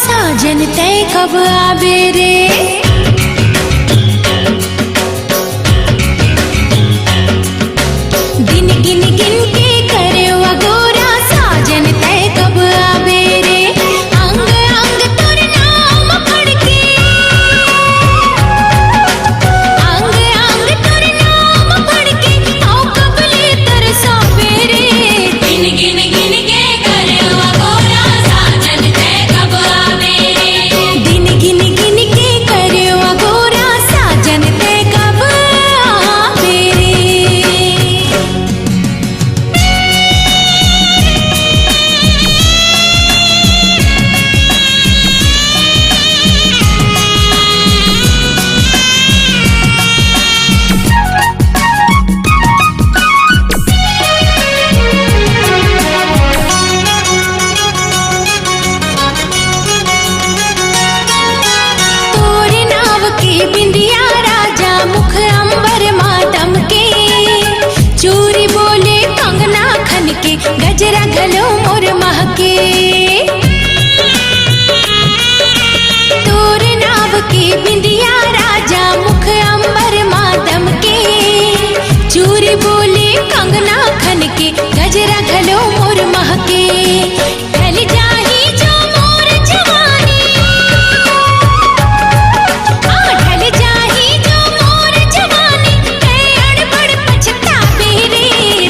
साजन तय कब आबे रे। दिन गिन गिन के करे वगोरा साजन तय कब आबे रे। अंग अंग तोर नाम पढ़ के, अंग अंग तोर नाम पढ़ के आओ कबले तरसाबे रे। दिन गिन गिन के करे वगोरा साजन तय कब आबे रे। दिन गिन गिन के करे वगोरा साजन तय कब आबे रे। तोरे नाव की बिंदिया राजा मुख अंबर मातम के। चूरी बोले कंगना खन के गजरा घलो मोर महके। तोरे नाव की बिंदिया राजा मुख अंबर मातम के। चूरी बोले कंगना खन के गजरा घलो मोर महके। ढल जाही जो मोर जवानी, ढल जाही जो मोर जवानी कै अड़बड़ पछताबे रे।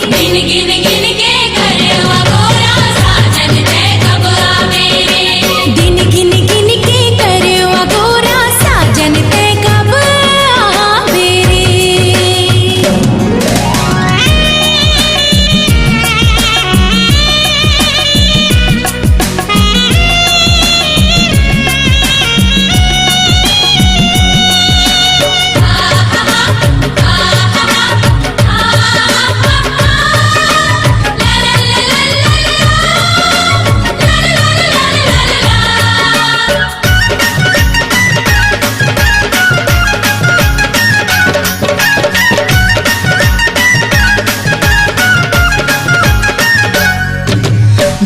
दिन गिन गिन के करे वगोरा साजन तय कब आबे रे। दिन गिन गिन के करे वगोरा साजन तय कब आबे रे।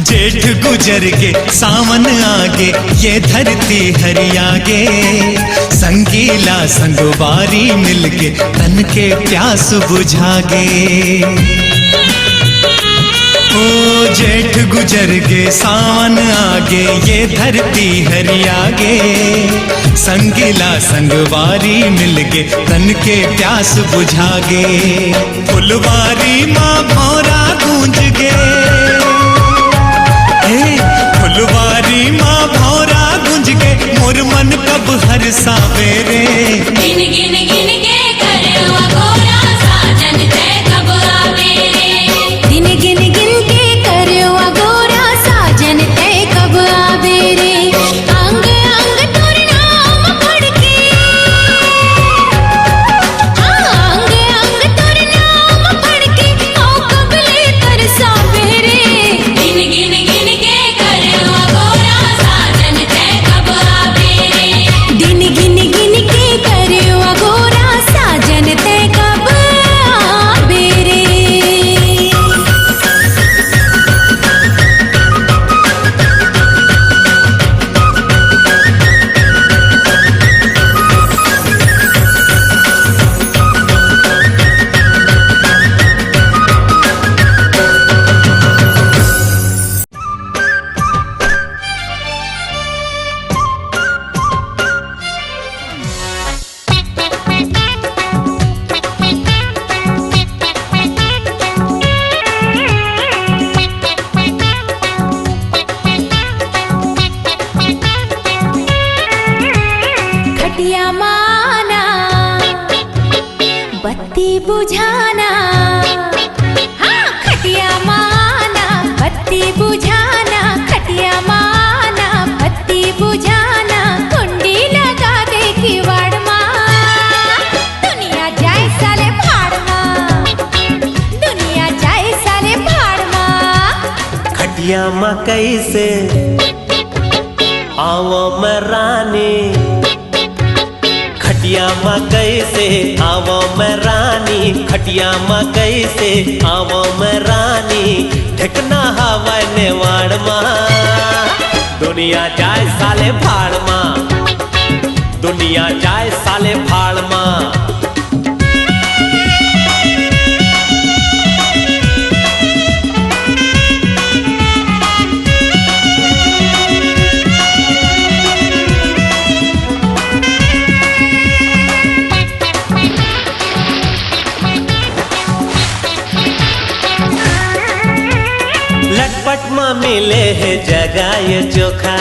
जेठ गुजर के सावन आगे ये धरती हरियागे। संगीला संगवारी मिलके तन के प्यास बुझागे। ओ जेठ गुजर के सावन आगे ये धरती हरियागे। संगीला संगवारी मिलके तन के प्यास बुझागे। फुलवारी माँ भौरा गूंज गे, फुलवारी माँ भौरा गुंज के मोर मन कब हर सावेरे। दिन गिन गिन के करे वगोरा साजन तय कब आबे रे। दिन गिन गिन के करे वगोरा साजन तय कब आबे रे। अंग अंग तोर नाम पढ़ के, अंग अंग तोर नाम पढ़ के आओ कबले तरसाबे रे। दिन गिन गिन के करे वगोरा साजन तय कब आबे रे। दिन गिन गिन के करे वगोरा साजन तय कब आबे रे। खटिया माना बत्ती बुझाना, हाँ खटिया माना बत्ती बुझाना। खटिया माना बत्ती बुझाना। कुंडी लगा दे किवाड़ माँ, खटिया मकई से आवो मैं रानी, खटिया मकई से आवो मैं रानी, खटिया मकई से आवो मैं रानी, ठिकना हवा नेवाड़ माँ, दुनिया जाए साले भाड़ माँ, दुनिया जाए साले भाड़ माँ। लटपट में मिले है जगह ये चोखा,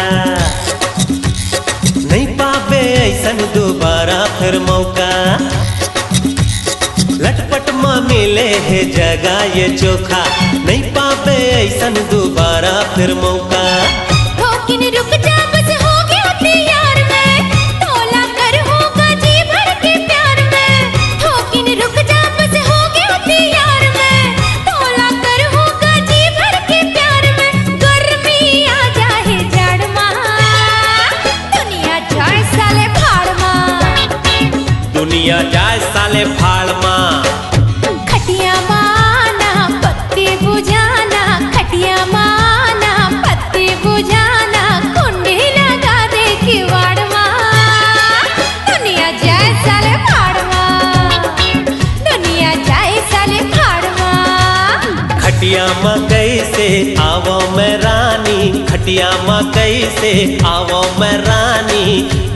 नहीं पाबे ऐसन दोबारा फिर मौका। लटपट में मिले है जगह ये चोखा, नहीं पाबे ऐसन दोबारा फिर मौका। ठोकिन रुक जा बस हो गया तैयार में, तोला कर होगा जी भर के प्यार में। ठोकिन रुक जा बस हो गया तैयार में, तोला कर होगा जी भर के प्यार में। गर्मी आ जाए जड़ माँ, दुनिया जाए साले भाड़ माँ, दुनिया जाए साले भाड़ माँ। खटिया माना पत्ती बुझाना, खटिया माना पत्ती बुझाना, कुंडी लगा दे किवाड़ माँ, दुनिया जाए साले भाड़ माँ, दुनिया जाए साले भाड़ माँ। खटिया मकई से आवो मैं रानी, खटिया मकई से आवो मैं रानी,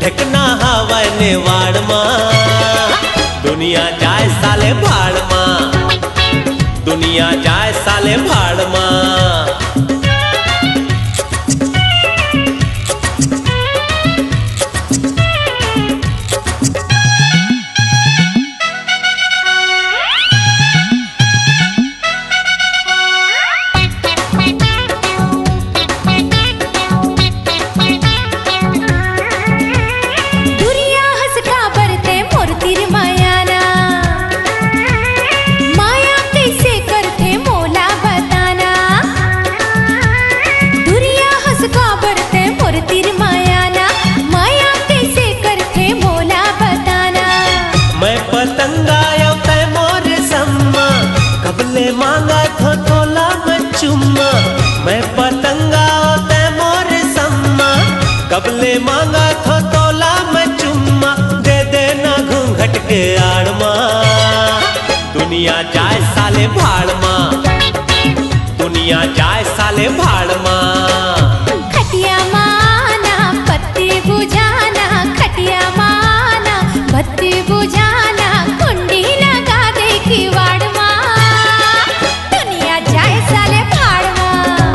ढकना हवा नेवाड़ माँ, दुनिया जाए साले भाड़ माँ, दुनिया जाए साले भाड़ माँ। दुरिया हंस का बरते मोर तिर मायाना, माया कैसे करते मोला बताना। दुरिया हंस का बरते मोर तिर मायाना, माया कैसे करते मोला बताना। मैं पतंगा तै मोर सम्मा, कबले मांगा थो तोला मैं चुम्मा। मैं पतंगा तै मोर सम्मा, कबले मांगा थो तोला मैं चुम्मा। दे देना घूंघट के आड़ माँ, दुनिया जाए साले भाड़ माँ, दुनिया जाए साले भाड़ माँ। खटिया माना पत्ती बुझाना, खटिया माना पत्ती बुझाना, कुंडी लगा दे किवाड़ माँ, दुनिया जाए साले भाड़ माँ,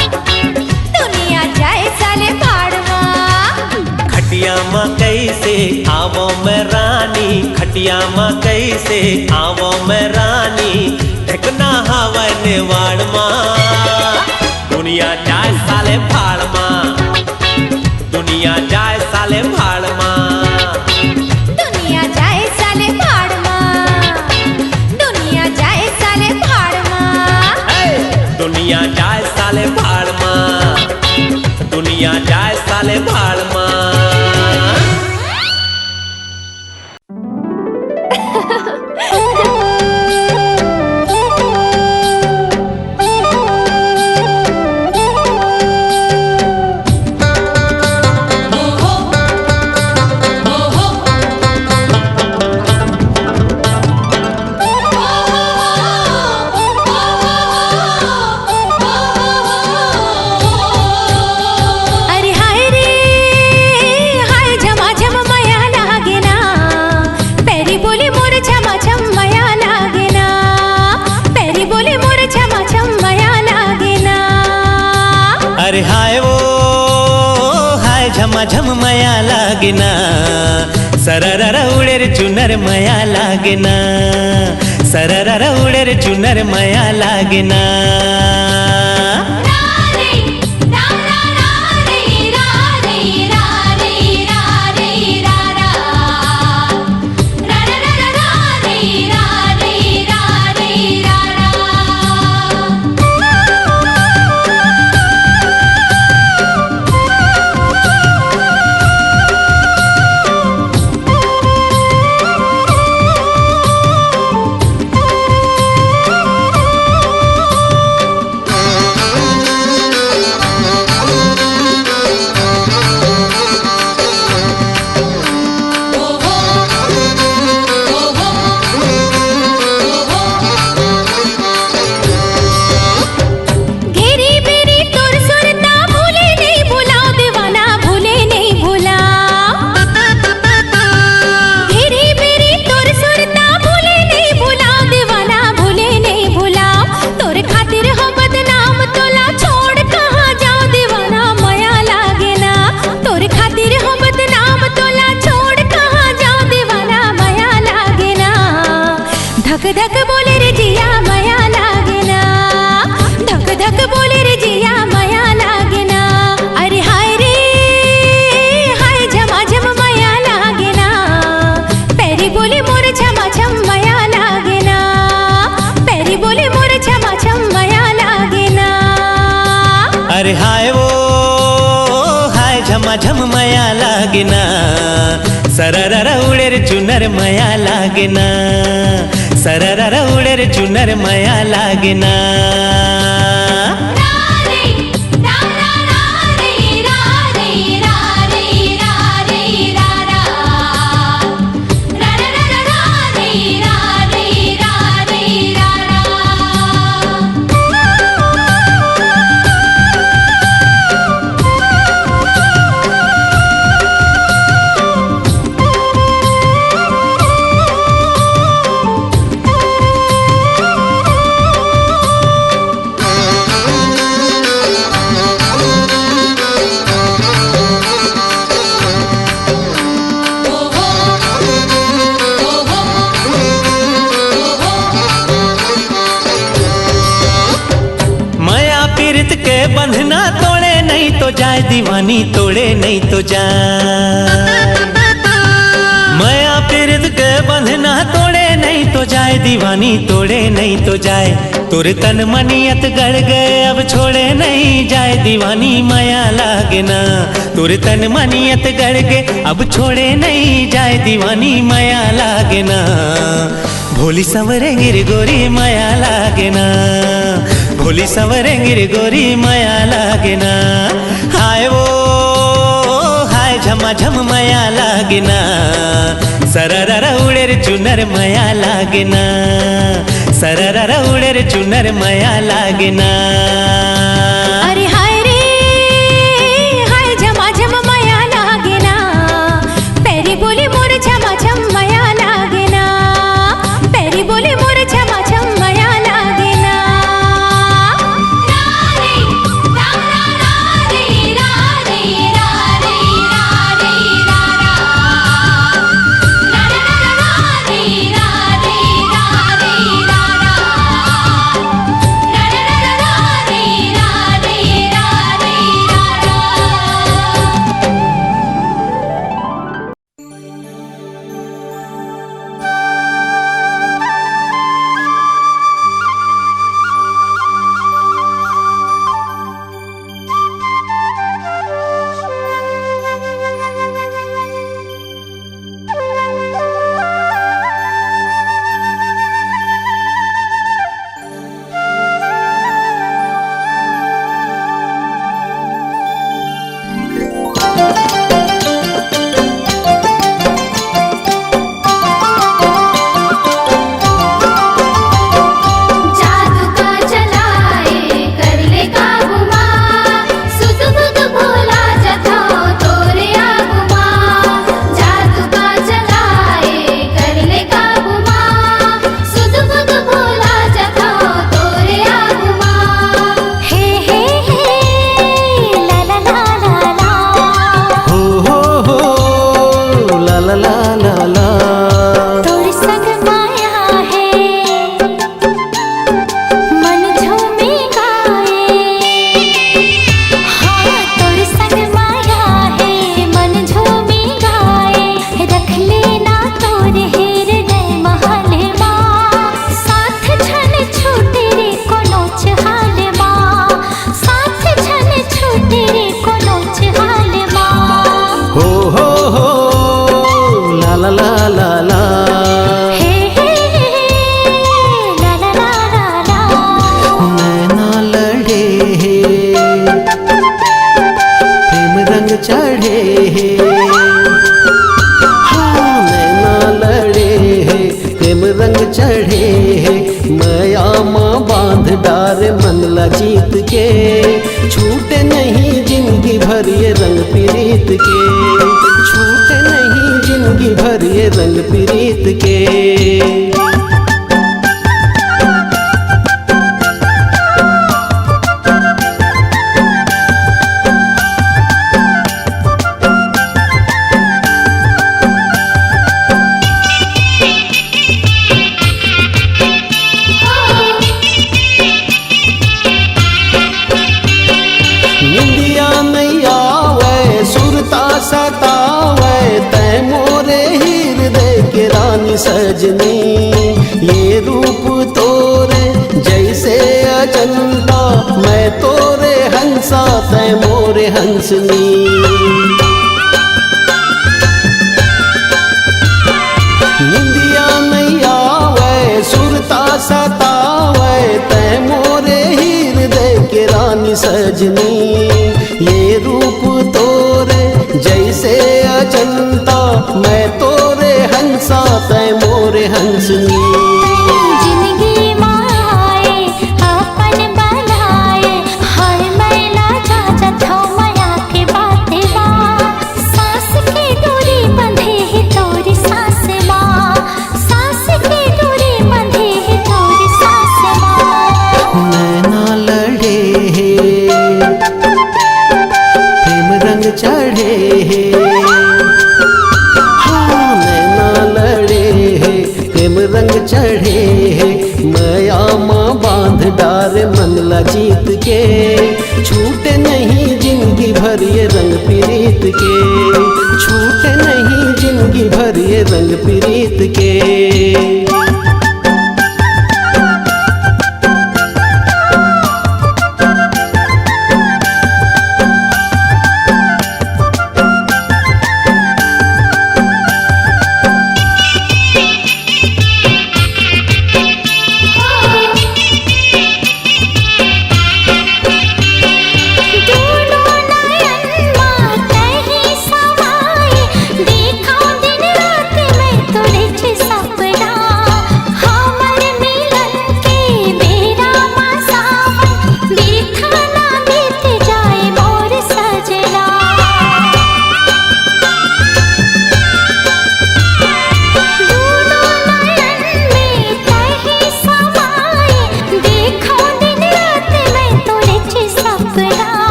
दुनिया जाए साले भाड़ माँ। खटिया मकई से आवो मैं रानी, खटिया मकई से आवो मैं रानी, ढकना हवा नेवाड़ माँ, दुनिया जाए साले भाड़ माँ, दुनिया जाए साले भाड़ माँ। दुनिया जाए साले भाड़ माँ, दुनिया जाए साले भाड़ माँ, दुनिया जाए साले भाड़ माँ, दुनिया जाए साले भाड़ माँ। अरे हाय रे हाय, झमाझम माया लागे ना, पैरी बोली मोर झमाझम माया लागे ना, पैरी बोली मोर झमाझम माया लागे ना। अरे हाय वो हाय झमाझम माया लागेना, सरररा उड़े रे चुनर माया लागेना, सरररा उड़े रे चुनर माया लागेना। धक धक बोले रे जिया माया लागेना, धक धक बोले रे जिया माया लागेना। अरे हाय रे हाय झमाझम माया लागेना, पैरी बोले मोर झमाझम माया लागेना, पैरी बोले मोर झमाझम माया लागेना। अरे हाय वो हाय झमाझम माया लागेना, सररर उड़े रे चुनर माया लागेना, सररर उड़े रे चुनर माया लागेना। बंधना तोड़े नहीं तो जाए, दीवानी तोड़े नहीं तो जाए। माया पीरित के बंधना तोड़े नहीं तो जाए, दीवानी तोड़े नहीं तो जाए। तुर तन मनियत गड़ गए अब छोड़े नहीं जाए, दीवानी माया लागेना। तुर तन मनियत गड़ गए अब छोड़े नहीं जाए, दीवानी माया लागेना। भोली संवरे गिर गोरी माया लागेना, भोली संवरे गिर गोरी माया लागेना। हाय वो हाय झमाझम माया लागेना, सररर उड़े रे चुनर माया लागेना, सररर उड़े रे चुनर माया लागेना। अरे हाय रे हाय झमाझम माया लागेना, पैरी बोली मोर झमाझम माया लागेना, पैरी बोली मोर झमाझम माया लागेना। जीत के छूटे नहीं जिंदगी भर ये रंग पीरीत के, छूटे नहीं जिंदगी भर ये रंग पीरीत के। सजनी, ये रूप तोरे जैसे अजंता, मैं तोरे हंसा तै मोरे हंसनी। निंदिया नहीं आवे सुरता सतावे, तै मोरे हृदय के रानी सजनी, ये रूप तोरे जैसे अजंता, मैं तोरे हंसा तै मोरे हंसनी। जिंदगी माए अपन बनाए, हर मैला जा थो माया के बाते बा, सांस की डोरी बंधे है तोरी सांस माँ, सांस की डोरी बंधे है तोरी सांस माँ। नैना लड़े है प्रेम रंग चढ़े है, हाँ नैना लड़े है प्रेम रंग चढ़े है, माया माँ बांध डारे मन ला जीत के, छूटे नहीं जिंदगी भर ये रंग पीरीत के, छूटे नहीं जिंदगी भर ये रंग पीरीत के।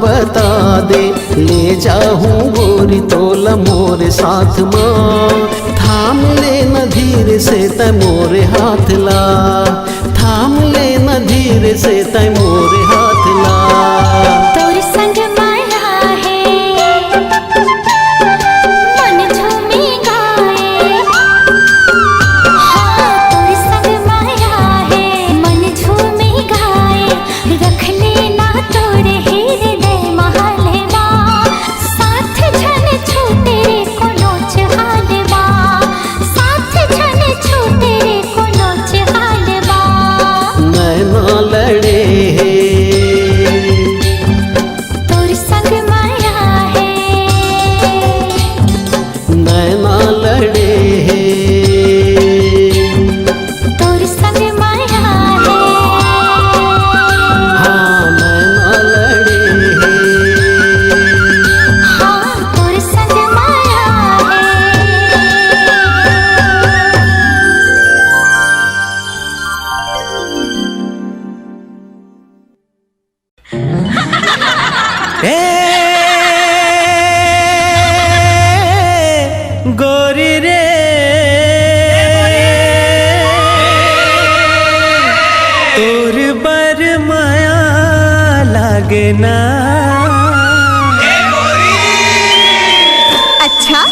बता दे ले जाऊं गोरी तोला मोरे साथ माँ, थाम ले न धीरे से तै मोरे हाथ ला, थाम ले न धीरे से तै मोरे हाथ ला। तोर संग माया है मन झूमी गाए, हाँ तोर संग माया है मन झूमी गाए, रख लेना तोरे हृदय महल माँ, साथ छन छूटे रे को नोच हाल माँ, साथ छन छूटे रे को नोच हाल माँ। नैना लड़े तोर संग माया है, नैना लड़े तोर संग माया है, हाँ नैना लड़े हाँ तोर संग माया गोरी रे तोर बर माया लागे ना, अच्छा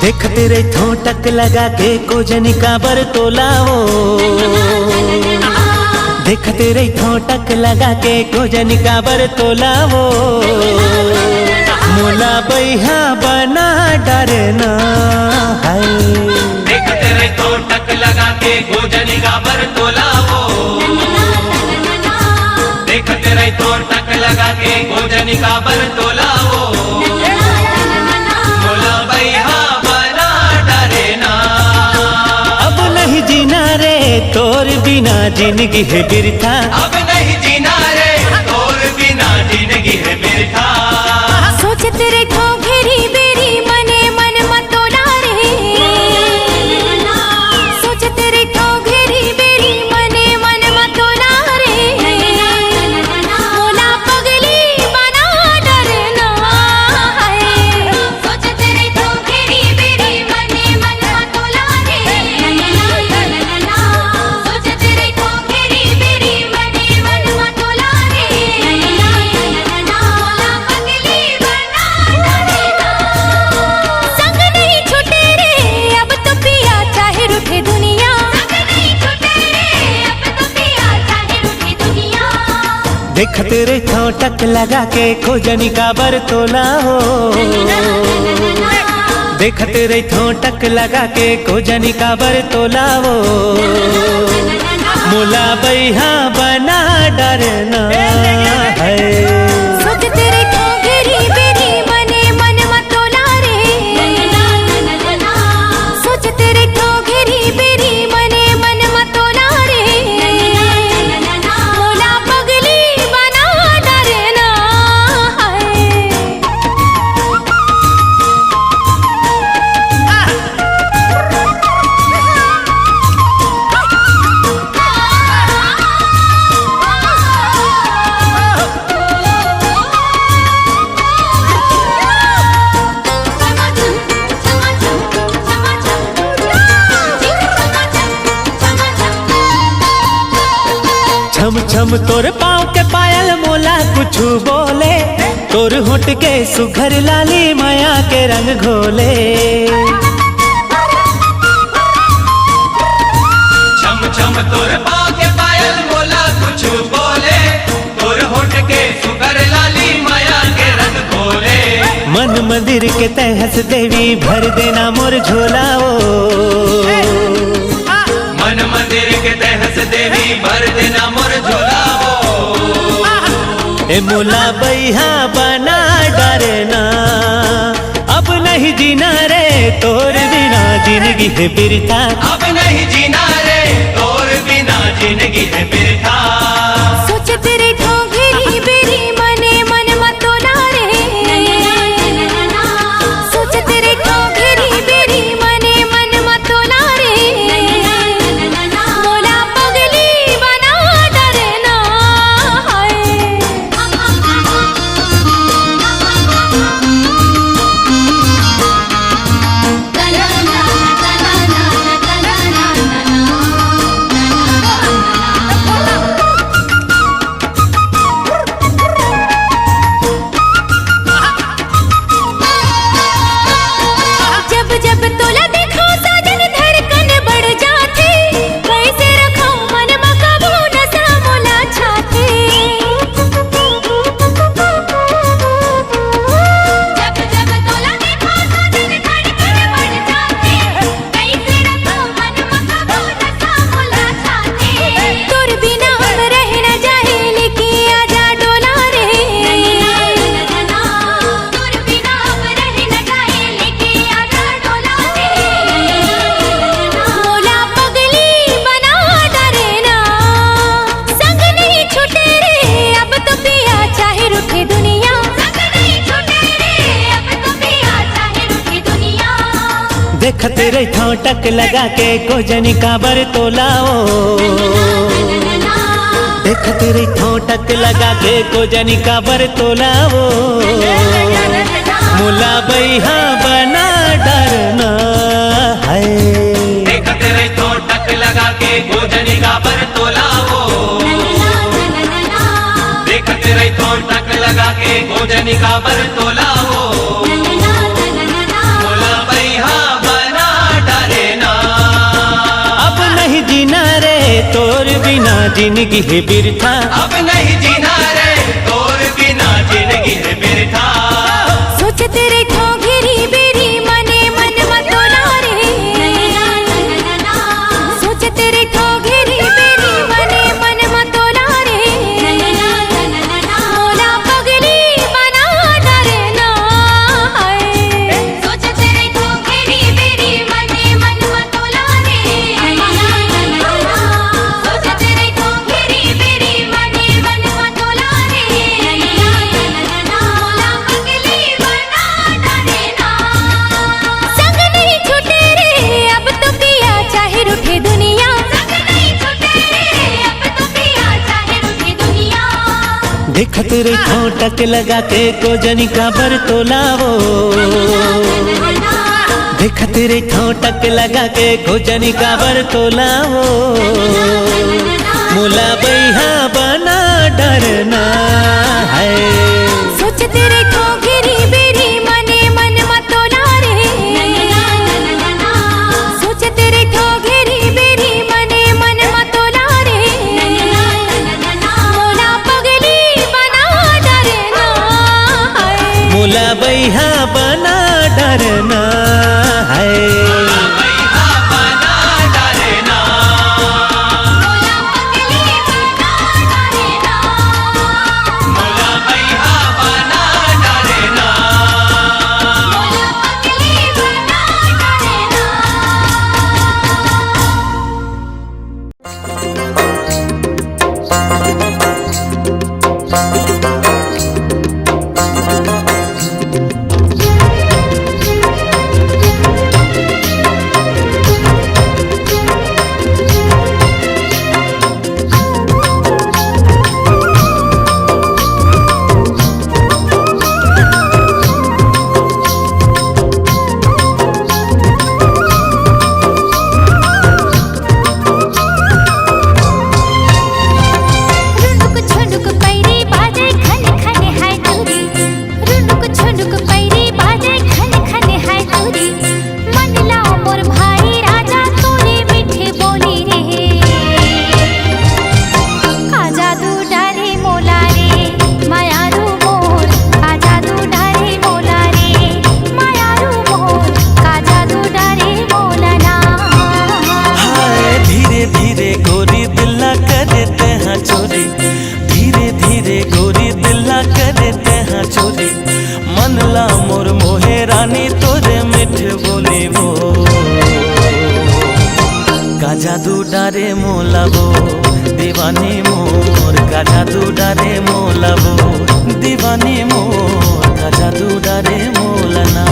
देखते रे ठोटक लगा के कोजनी का बर तोलाओ, देखते रे ठोटक लगा के कोजनी का बर तोलाओ, मोला बैहा बना डरना है। देखते रे ठोटक लगा के कोजनी का बर तोलाओ, देखते रे ठोटक लगा के कोजनी का बर तोलाओ, मोला बैहा बना डरना। अब नहीं जीना बिना जिंदगी है बिरथा। अब नहीं जीना रे तोर बिना जिंदगी है बिरथा। सोचते रहो घेरी बेरी मने मन मतोला रे। सोचते रहो घेरी बेरी मने मन मतोला रे। मोला पगली बना डरना है। सोचते रहो घेरी बेरी मने मन मतोला रे। सोचते रहो घेरी बेरी मने मन मतोला रे। मोला पगली बना डरना। संग नहीं छूटे रे अब तो पिया चाहे रूठे दुनिया। संग नहीं छूटे रे अब तो पिया चाहे रूठे दुनिया। देखते रहता टक लगा के खोजनी का बरतोला हो। देखते रहता टक लगा के खोजनी का बरतोला हो। मोला बैहा बना डरना है। सोचते रहो घेरी बेरी मने मन मतोला रे। सोचते रहो घेरी बेरी मने मन मतोला रे। मोला पगली बना डरना है। छम छम तोर पाँव के पायल मोला कुछ बोले। तोर होठ के सुघर लाली माया के रंग घोले। छम छम तोर पाँव के पायल बोला कुछ बोले। तोर होठ के सुगर लाली माया के रंग खोले। मन मंदिर के तहस देवी भर देना मोर झोला ओ। मन मंदिर के तहस देवी भर देना मोर झोलावो। ए मोला बैहा बना डरना। अब नहीं जीना रे तोर बिना जिंदगी है बिरथा। अब नहीं जीना रे तोर बिना जिंदगी है बिरथा। सोचते रहो घेरी बेरी मने मन मतोला रे। सोचते रहो घेरी बेरी मने मन मतोला रे। मोला पगली बना डरना है। जब जब तोला देखो साजन धड़कन बढ़ जाती। कैसे रखो मन में काबू नशा मोला छाती। जब जब तोला देखो साजन धड़कन बढ़ जाती। कैसे रखो मन में काबू नशा मोला छाती। तोर बिना हम रह न जाए लेके आजा डोला रे। तोर बिना हम रह न जाए लेके आजा डोला रे। मोला पगली बना डरना। संग नहीं छूटे रे अब तो पिया चाहे रूठे दुनिया। संग नहीं छूटे रे अब तो पिया चाहे रूठे दुनिया। देखते रहता टक लगा के खोजनी का बरतोला ओ। देखते रहता टक लगा के खोजनी का बरतोला ओ। मोला बैहा बना डरना है। देखते रहे तो टक लगा के गोजनी का बरतोलावो। देखते रहे तो टक लगा के गोजनी का बरतोलावो। मोला बैहा बना डरना। अब नहीं जीना रे तोर बिना जिंदगी है बिरथा। अब नहीं जीना रे तोर बिना जिंदगी है बिरथा। सोचते रहो घेरी बेरी मने मन मतोला रे। सोचते रहो घेरी बेरी मने मन मतोला रे। मोला पगली बना डरना है। सोचते रहो घेरी बेरी मने मन मतोला रे। सोचते देखत रे ठोटक लगा के को जनी का बर तोलावो देखत रे ठोटक लगा के को जनी का बर तोलावो मोला बैहा बना डरना है सोच तेरे ठो गिरी बेरी मने मन मतोला रे सोच तेरे ठो गिरी बेरी मने मन मतोला रे मोला पगली बना डरना है मोला बैहा बना डरना है जादू डारे मोलाबो दीवानी मोर का जादू डारे मोलाबो दीवानी मोर का जादू डारे मोलना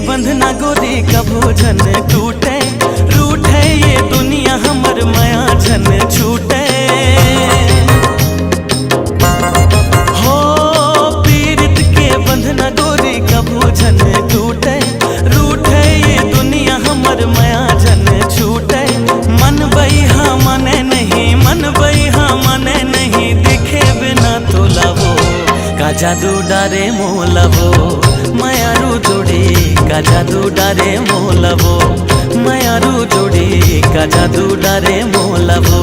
बंधना गोरी कभू झन टूटे रूठे ये दुनिया हमर माया झन छूटे हो पीड़ित के बंधना गोरी कभू झन टूटे रूठे ये दुनिया हमर माया झन छूटे मन बैहा मने नहीं मन बैहा मने नहीं दिखे बिना तोलावो का जादू डारे मोलावो मायारू जोड़ी का जादू डारे मोलावो मायारू जोड़ी का जादू डारे मोलावो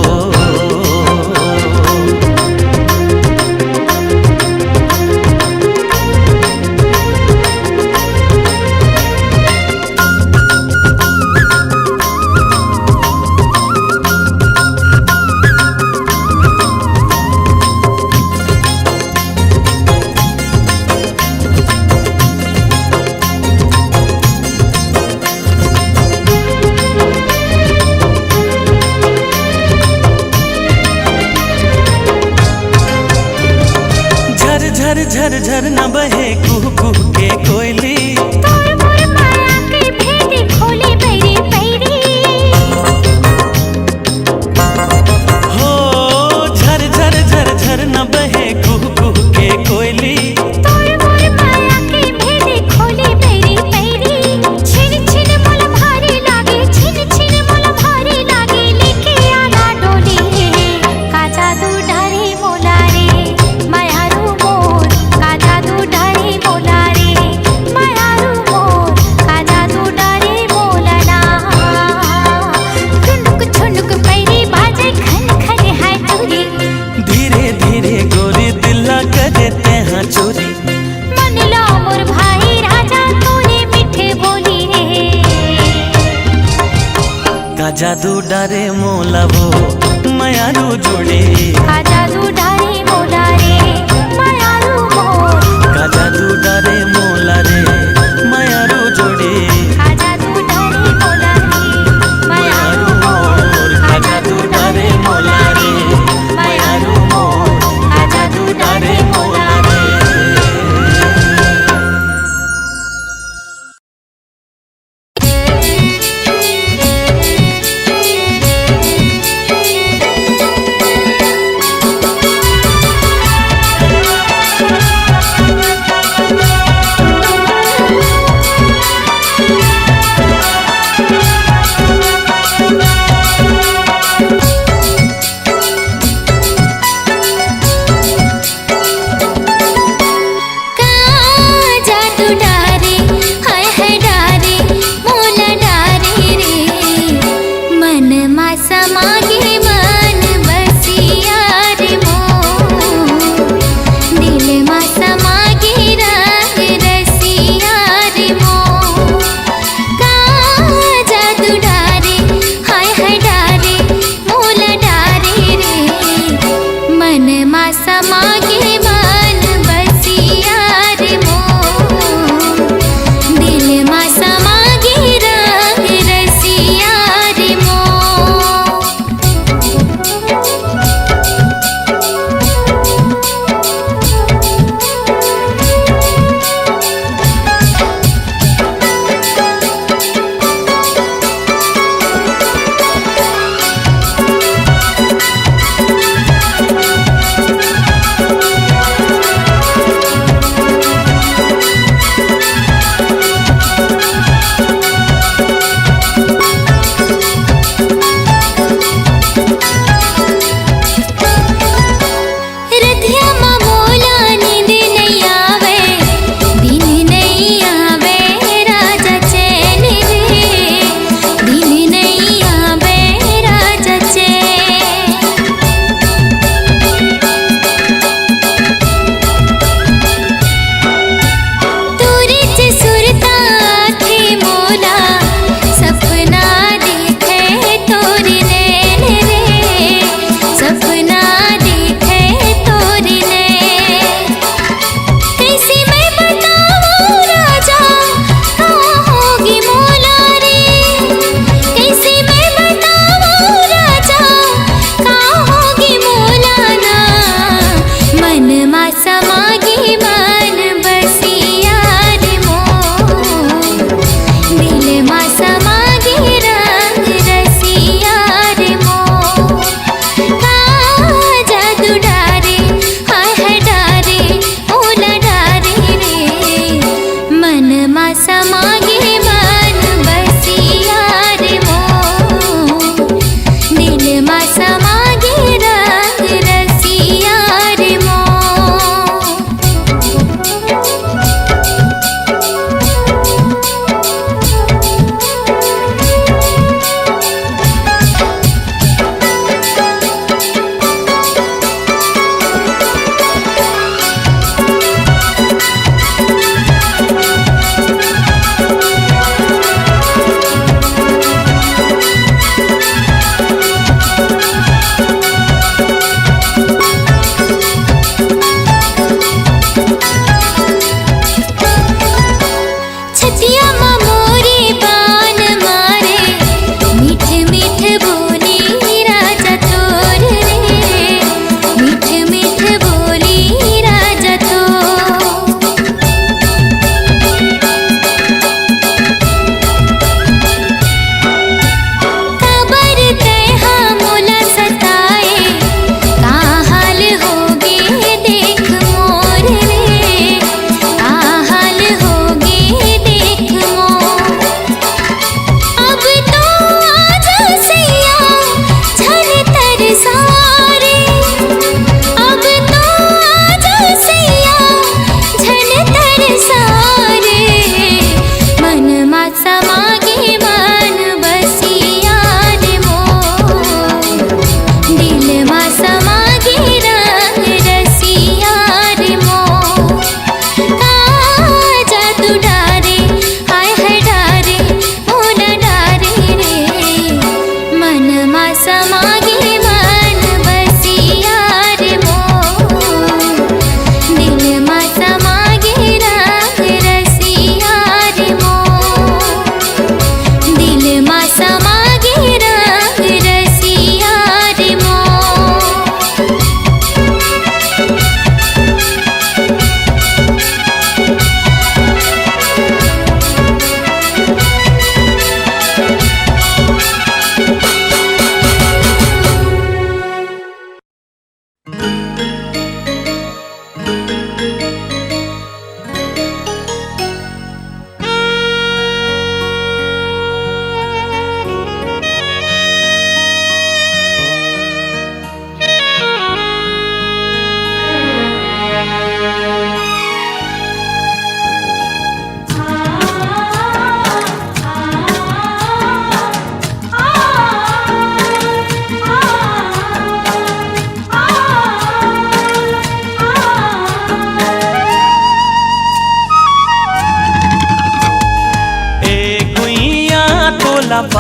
झर झर न बहे कुह कुह के कोयली। तोर मोर माया के भेद खोले बैरी बैरी। हो झर झर झर झर न बहे कुह कुह के कोयली। तोर मोर माया के भेद खोले बैरी बैरी। छिन छिन मोल भारी लागे, छिन छिन मोल भारी लागे, लेके आना डोली का जादू डारे मोला रे मायारू मोर, का जादू डारे मोला रे मायारू मोर, का जादू डारे मोला ना। ठुनुक ठुनुक पैरी बाजे खन खन है चूरी। धीरे धीरे गोरी दिल करे ते हाँ चोरी। मन लो मोर भाई राजा तूने मीठे बोली रे। का जादू डारे मोला वो मायारू जोड़े। का जादू डारे मोला रे मायारू मोर, का जादू डारे मोला रे मायारू जोड़े। का जादू डारे मोला रे मायारू मोर, का जादू डारे मोला रे मायारू मोर, का जादू डारे मोला रे।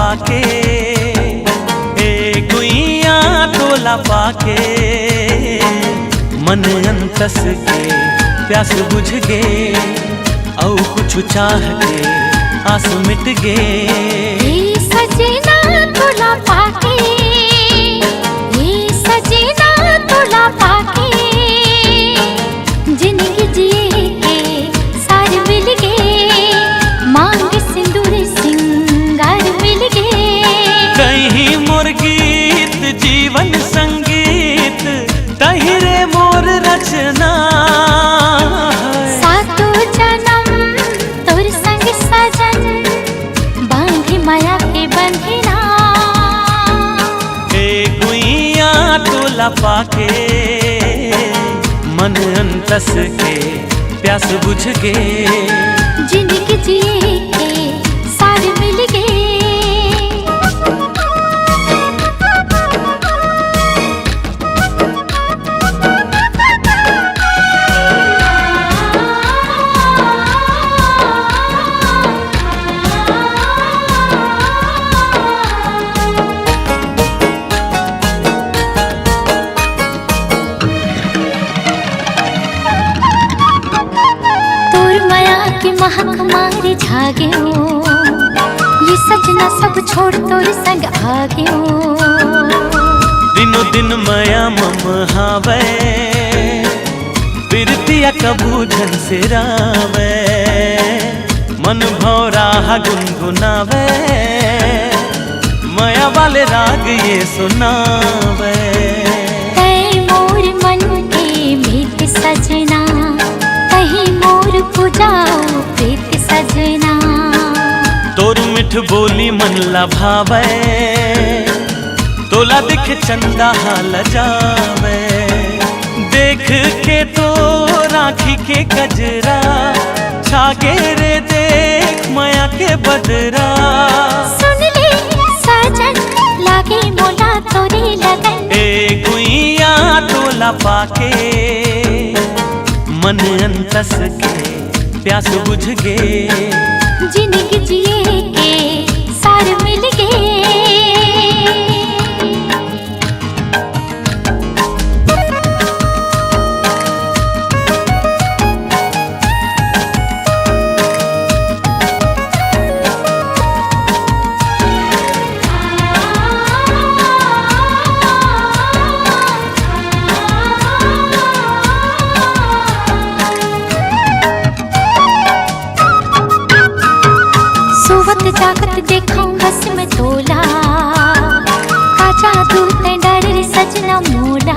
पाके, ए गुइया तोला पाके, मन अंतस के प्यास बुझ गे, औ कुछ चाह के आस मिट गे। ये सजना तोला पाके, ये सजना तोला पाके, जिंदगी जिए के सार मिल गे, मांग सिंदूर सिंगार मिल गे। कहीं मोर गीत जीवन संगीत, तहिरे मोर रचना। सातो जन्म तोर संग सजन, बांधे माया के बंधना। ए गुइया तोला पाके, मन अंतस के प्यास बुझ गे। जिंदगी जिए के सार मिल गे। महक मारे झागे हो, ये सजना सब छोड़ तोर संग आगे हो। दिनो दिन माया मम हावे, बिरतिया कबू झन से रावे, मन भौरा गुनगुनावे, माया वाले राग ये सुनावे। तै मोर मन के मीत सजना, कहीं मोर पुजाओ प्रीत सजना। तोर मिठ बोली मन लभावे, तोला दिख चंदा हाल जावे। देख के तो राखी के गजरा, छागे रे देख माया के बदरा। सुन ले सजन लागे मोला तोरे लगन, ए गुइया तोला पाके, मन अंतस के प्यास बुझ गे। जिंदगी जिए के सार मिल गे। सोवत जागत देखो हस में तोला, काचा तू ते डर रे सजना मोला।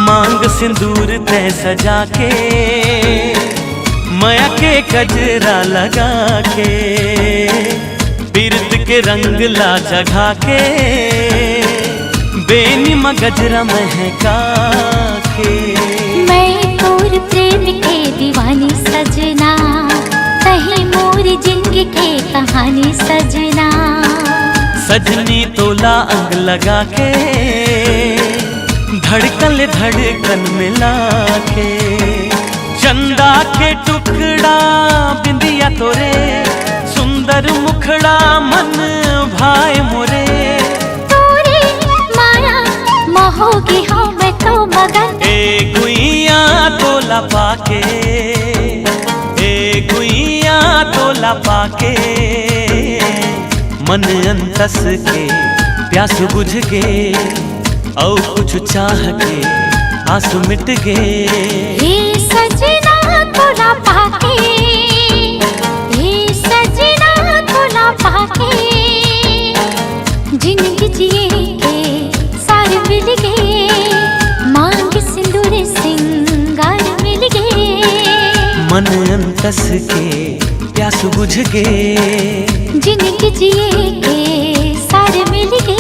मांग सिंदूर तै सजा के, माया के गजरा लगा के, बिरत के रंग ला जगा के, बेनिमा गजरा महका के। मैं तोर प्रेम के दीवानी सजना, कहीं मोर जिंदगी के कहानी सजना। सजनी तोला अंग लगा के, धड़कन धड़कन मिला के। चंदा के टुकड़ा बिंदिया तोरे, सुंदर मुखड़ा मन भाई मोरे। तोरे माया महोगी हो मैं तो मगन, ए गुइया तोला पाके, ए गुइया तोला पाके, मन अंतस के प्यास बुझ गे, औ कुछ चाह के आस मिट गे। हे सजना तोला पाके, हे सजना तोला पाके, जिंदगी जिए के सार मिल गे, मांग सिंदूर सिंगार मिल गे। मन अंतस के प्यास बुझ गे, जिंदगी जिए के सार मिल गे।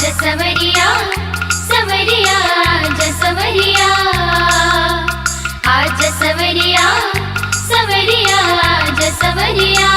आजा सवरिया सवरिया आजा सवरिया आजा सवरिया सवरिया आजा सवरिया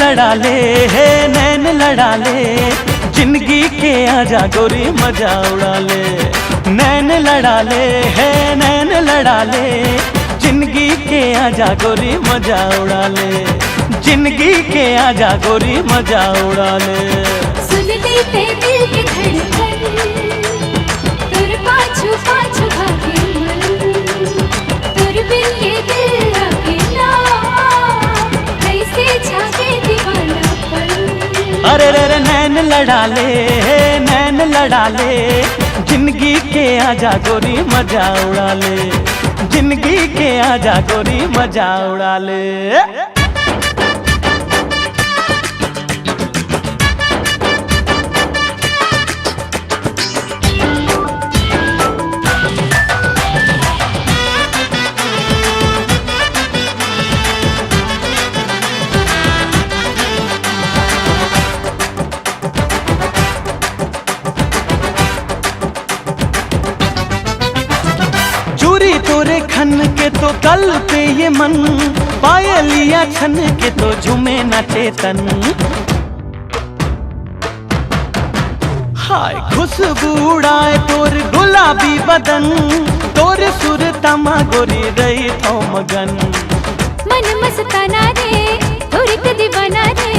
लड़ा ले है नैन लड़ा ले, जिंदगी के आजा गोरी मजा उड़ा ले। नैन लड़ा ले है नैन लड़ा ले, जिंदगी के आजा गोरी मजा उड़ा ले, जिंदगी के आजा गोरी मजा उड़ा ले। सुन लेते दिल के धड़कन, तुर पाछू पाछू भागे मन, तुर बिन ये दिल लागे ना, कैसे जागे दीवानापन। अरे रे रे नैन लड़ा ले नैन लड़ा ले, जिंदगी के आजा गोरी मजा उड़ा ले, जिंदगी के आजा गोरी मजा उड़ा ले। चूरी तोरे खन के तो कल पे ये मन, पायलिया छन के तो झूमे न चेतन। हाय खुशबू उड़ाए तोर गुलाबी बदन, तोर सुर तमा गोरी रही थो मगन। मन मस्ताना रे तोर के दीवाना रे,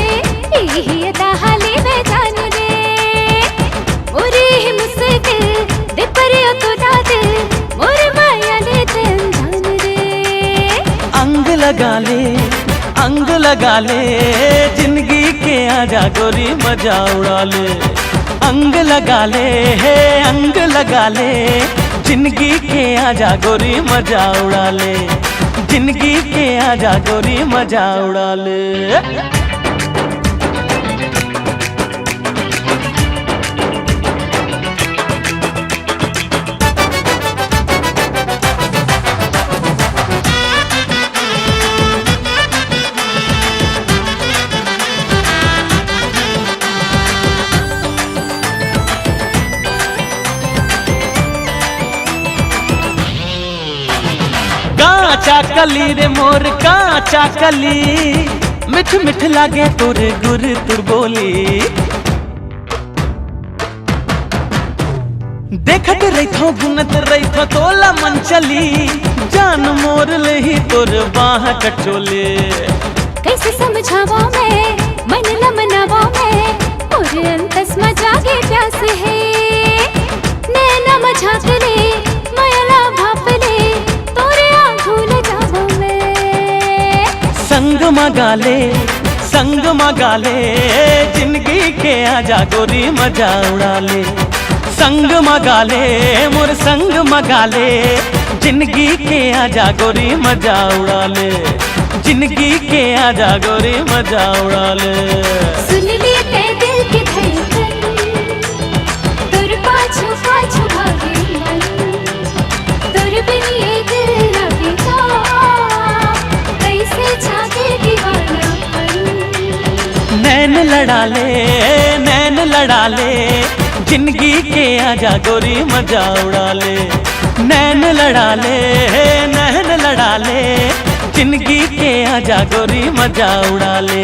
यही अदा हाले में जान रे। ओरे ही मुस्किल दे पर तो दादे, मोर माया ले दिल जान रे। अंग लगा ले जिंदगी के आजा गोरी मजा उड़ा ले। अंग लगा ले अंग लगा ले, जिंदगी के आजा गोरी मजा उड़ा ले, जिंदगी के आजा गोरी मजा उड़ा ले। काचा कली रे मोर काचा कली, मिठ मिठ लागे तोर गुर तुर बोली। देखत रही थो गुनत रही थो तोला मन चली, जान मोर लही तोर बाह कटोले। कैसे समझावा मैं मन न मनावा मैं, और अंतस में जागे प्यास है। नैना मझाक ले माया भाप ले, तोरे आंखों ले जावा मैं। संग मगा ले, जिंदगी के आजा गोरी मजा उड़ा ले। संग मगा ले मोर संग मगा ले, जिंदगी के आजा गोरी मजा उड़ा ले, जिंदगी के आजा गोरी मजा उड़ा ले। सुन लेते दिल की धड़कन, तुर पाछू पाछू भागे मन, तुर बिन ये दिल लागे ना, कैसे जागे दीवानापन। नैन लड़ा ले, जिंदगी के आजा गोरी मजा उड़ा ले। नैन लड़ा ले, जिंदगी के आजा गोरी मजा उड़ा ले,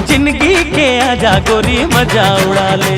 जिंदगी के आजा गोरी मजा उड़ा ले।